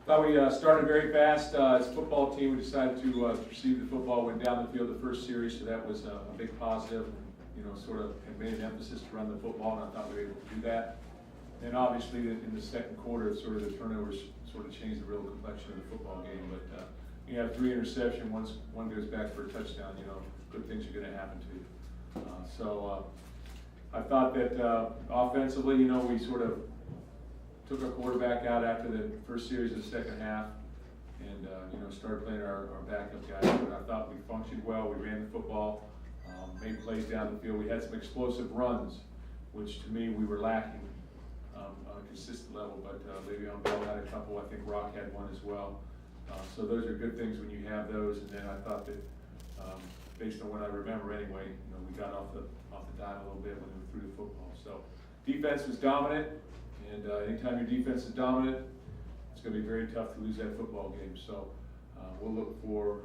Thought we started very fast. As a football team, we decided to receive the football, went down the field the first series, so that was a big positive. You know, sort of had made an emphasis to run the football, and I thought we were able to do that. And obviously, in the second quarter, sort of the turnovers sort of changed the real complexion of the football game. But you have 3 interceptions, one goes back for a touchdown. You know, good things are going to happen to you. I thought that offensively, you know, we sort of took our quarterback out after the first series of the second half, and you know, started playing our backup guys. But I thought we functioned well. We ran the football, made plays down the field. We had some explosive runs, which to me we were lacking on a consistent level. But Le'Veon Bell had a couple. I think Rock had one as well. So those are good things when you have those. And then I thought that, based on what I remember anyway, you know, we got off the dive a little bit when we threw the football. So defense was dominant. And anytime your defense is dominant, it's going to be very tough to lose that football game. So we'll look for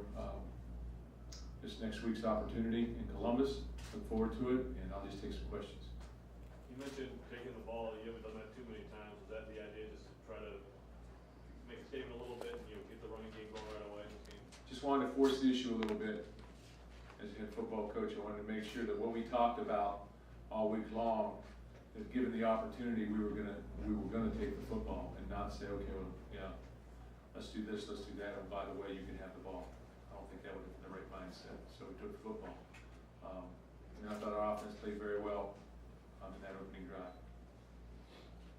this next week's opportunity in Columbus. Look forward to it, and I'll just take some questions. You mentioned taking the ball. You haven't done that too many times. Is that the idea, just to try to make a statement a little bit and get the running game going right away? Just wanted to force the issue a little bit. As a head football coach, I wanted to make sure that what we talked about all week long, that given the opportunity, we were gonna take the football and not say, okay, well, yeah, let's do this, let's do that, and by the way, you can have the ball. I don't think that would have been the right mindset. So we took the football. And I thought our offense played very well in that opening drive.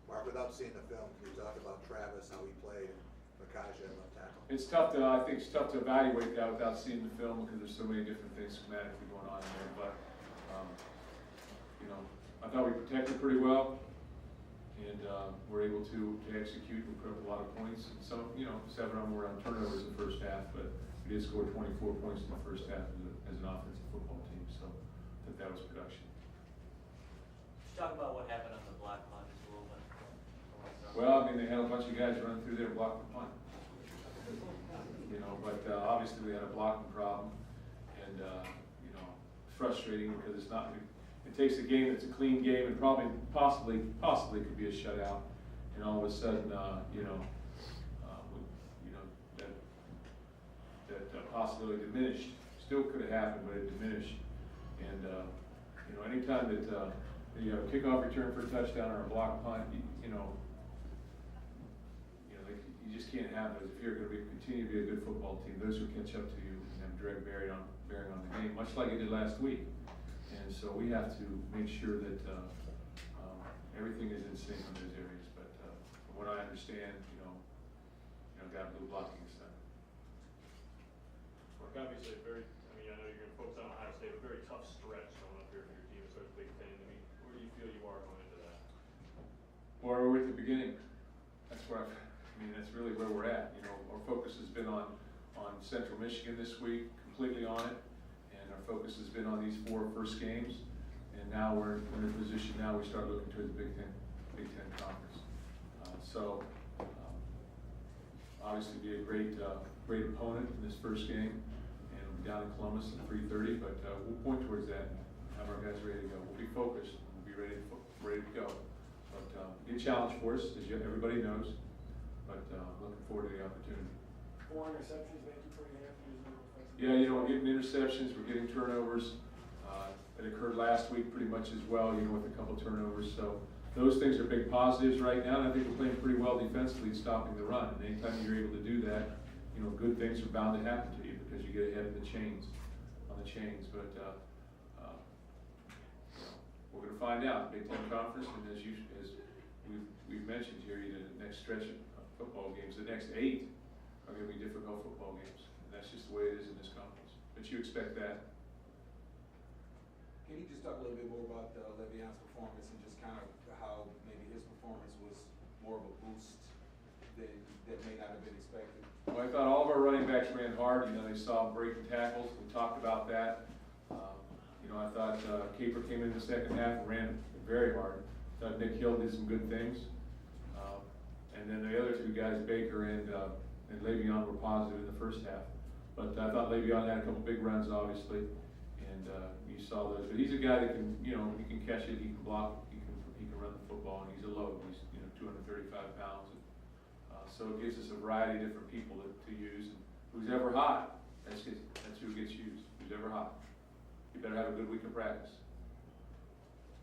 Mark, without seeing the film, can you talk about Travis, how he played, and Makaja at left tackle? It's tough to, I think it's tough to evaluate that without seeing the film because there's so many different things schematically going on in there. But, you know, I thought we protected pretty well, and were able to execute and put up a lot of points. And some, you know, 7 of them were on turnovers in the first half, but we did score 24 points in the first half as an offensive football team. So I think that was production. Let's talk about what happened on the block punt just a little bit. Well, I mean, they had a bunch of guys running through there and block the punt. You know, but obviously we had a blocking problem, and you know, frustrating because it's not. It takes a game that's a clean game and possibly could be a shutout, and all of a sudden, you know, that possibility diminished. Still could have happened, but it diminished. And you know, anytime that you have a kickoff return for a touchdown or a block punt, you know, you just can't have those if you're going to continue to be a good football team. Those who catch up to you and have direct bearing on the game, much like it did last week. And so we have to make sure that everything is in sync in those areas. But from what I understand, you know, got a little blocking stuff. Mark, obviously I know you're going to focus on Ohio State, a very tough stretch going up here for your team as far as Big Ten. I mean, where do you feel you are going into that? Well, we're at the beginning. That's where that's really where we're at. You know, our focus has been on Central Michigan this week, completely on it. Our focus has been on these 4 first games, and now we're in a position now we start looking towards the Big Ten Conference. Obviously be a great opponent in this first game, and we'll be down in Columbus at 3:30, but we'll point towards that and have our guys ready to go. We'll be focused, we'll be ready to go. But be a challenge for us, as everybody knows, but looking forward to the opportunity. 4 interceptions make you pretty happy. Yeah, you know, we're getting interceptions, we're getting turnovers. It occurred last week pretty much as well, you know, with a couple turnovers. So those things are big positives right now, and I think we're playing pretty well defensively, stopping the run. And anytime you're able to do that, you know, good things are bound to happen to you because you get ahead of the chains, But we're going to find out. Big Ten Conference, and as we've mentioned here, the next stretch of football games, the next 8 are going to be difficult football games. That's just the way it is in this conference. But you expect that. Can you just talk a little bit more about Le'Veon's performance and just kind of how maybe his performance was more of a boost that may not have been expected? Well, I thought all of our running backs ran hard. You know, they saw breaking tackles. We talked about that. You know, I thought Caper came in the second half and ran very hard. I thought Nick Hill did some good things. And then the other 2 guys, Baker and Le'Veon, were positive in the first half. But I thought Le'Veon had a couple big runs, obviously, and you saw those. But he's a guy that can, you know, he can catch it, he can block, he can run the football, and he's a load. He's, you know, 230 35 pounds. So it gives us a variety of different people to use. And who's ever hot, that's who gets used. Who's ever hot. You better have a good week of practice.